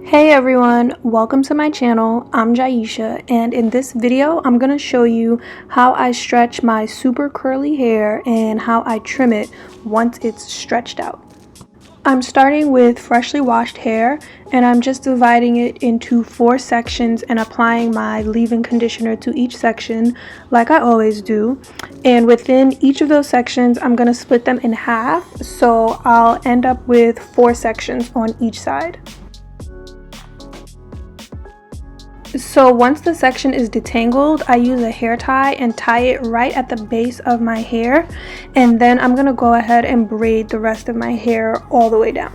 Hey everyone, welcome to my channel. I'm Jaisha, and in this video I'm going to show you how I stretch my super curly hair and how I trim it once it's stretched out. I'm starting with freshly washed hair, and I'm just dividing it into 4 sections and applying my leave-in conditioner to each section like I always do. And within each of those sections I'm going to split them in half, so I'll end up with 4 sections on each side. So once the section is detangled, I use a hair tie and tie it right at the base of my hair, and then I'm gonna go ahead and braid the rest of my hair all the way down.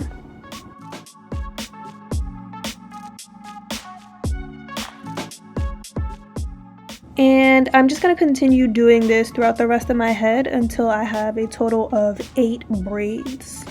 And I'm just gonna continue doing this throughout the rest of my head until I have a total of 8 braids.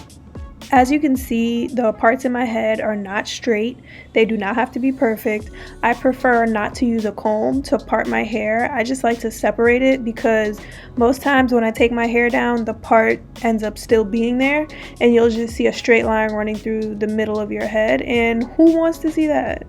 As you can see, the parts in my head are not straight. They do not have to be perfect. I prefer not to use a comb to part my hair. I just like to separate it because most times when I take my hair down, the part ends up still being there and you'll just see a straight line running through the middle of your head, and who wants to see that?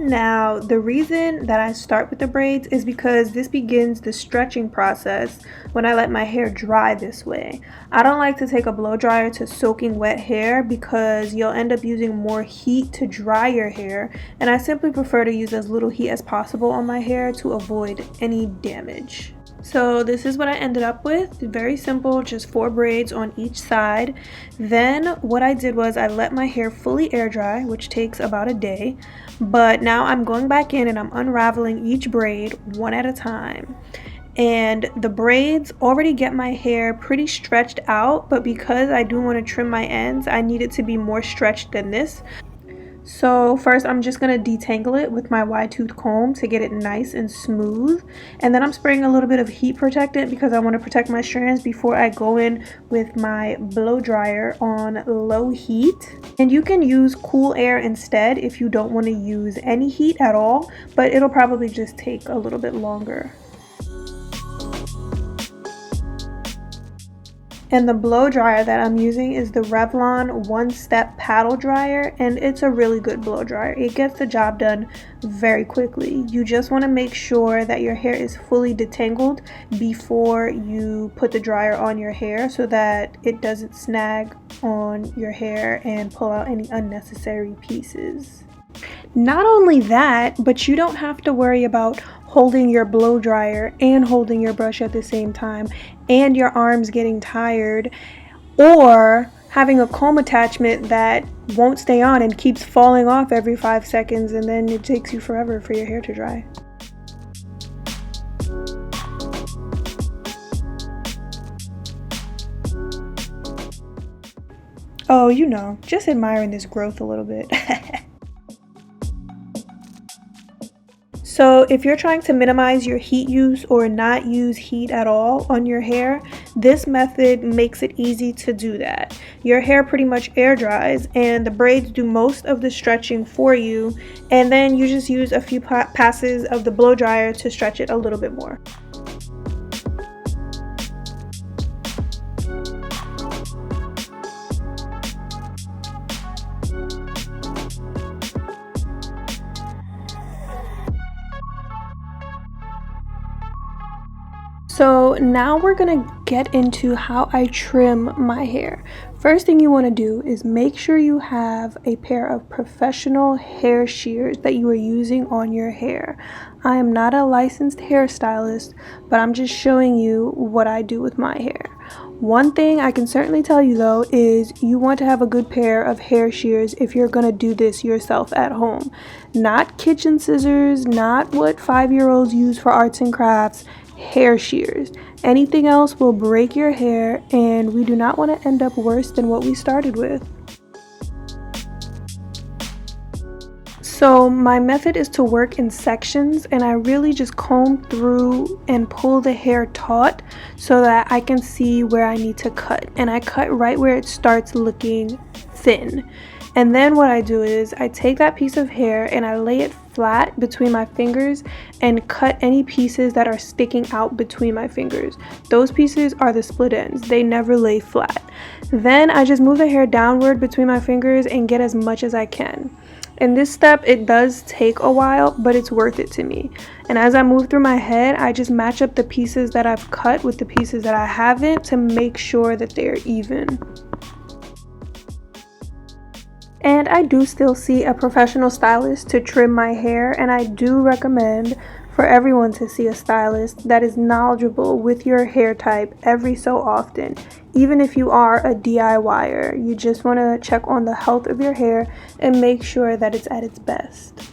Now, the reason that I start with the braids is because this begins the stretching process when I let my hair dry this way. I don't like to take a blow dryer to soaking wet hair because you'll end up using more heat to dry your hair, and I simply prefer to use as little heat as possible on my hair to avoid any damage. So this is what I ended up with. Very simple, just 4 braids on each side. Then what I did was I let my hair fully air dry, which takes about a day. But now I'm going back in and I'm unraveling each braid one at a time. And the braids already get my hair pretty stretched out, but because I do want to trim my ends, I need it to be more stretched than this. So first I'm just going to detangle it with my wide tooth comb to get it nice and smooth, and then I'm spraying a little bit of heat protectant because I want to protect my strands before I go in with my blow dryer on low heat. And you can use cool air instead if you don't want to use any heat at all, but it'll probably just take a little bit longer. And the blow dryer that I'm using is the Revlon One Step Paddle Dryer, and it's a really good blow dryer. It gets the job done very quickly. You just want to make sure that your hair is fully detangled before you put the dryer on your hair so that it doesn't snag on your hair and pull out any unnecessary pieces. Not only that, but you don't have to worry about holding your blow dryer and holding your brush at the same time and your arms getting tired, or having a comb attachment that won't stay on and keeps falling off every 5 seconds, and then it takes you forever for your hair to dry. Oh, you know, just admiring this growth a little bit. So if you're trying to minimize your heat use or not use heat at all on your hair, this method makes it easy to do that. Your hair pretty much air dries and the braids do most of the stretching for you, and then you just use a few passes of the blow dryer to stretch it a little bit more. So now we're gonna get into how I trim my hair. First thing you want to do is make sure you have a pair of professional hair shears that you are using on your hair. I am not a licensed hairstylist, but I'm just showing you what I do with my hair. One thing I can certainly tell you though is you want to have a good pair of hair shears if you're gonna do this yourself at home. Not kitchen scissors, not what 5-year-olds use for arts and crafts. Hair shears. Anything else will break your hair, and we do not want to end up worse than what we started with. So my method is to work in sections, and I really just comb through and pull the hair taut so that I can see where I need to cut, and I cut right where it starts looking thin. And then what I do is I take that piece of hair and I lay it flat between my fingers and cut any pieces that are sticking out between my fingers. Those pieces are the split ends. They never lay flat. Then I just move the hair downward between my fingers and get as much as I can. In this step, it does take a while, but it's worth it to me. And as I move through my head, I just match up the pieces that I've cut with the pieces that I haven't to make sure that they're even. And I do still see a professional stylist to trim my hair, and I do recommend for everyone to see a stylist that is knowledgeable with your hair type every so often. Even if you are a DIYer, you just want to check on the health of your hair and make sure that it's at its best.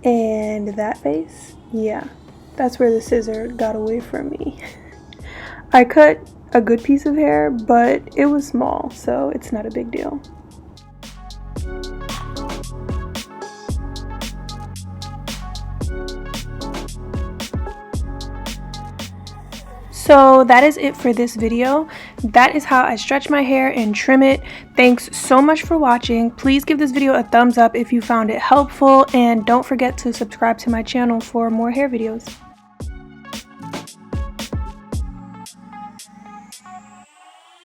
And that face, yeah, that's where the scissor got away from me. I cut a good piece of hair, but it was small, so it's not a big deal. So that is it for this video. That is how I stretch my hair and trim it. Thanks so much for watching. Please give this video a thumbs up if you found it helpful, and don't forget to subscribe to my channel for more hair videos.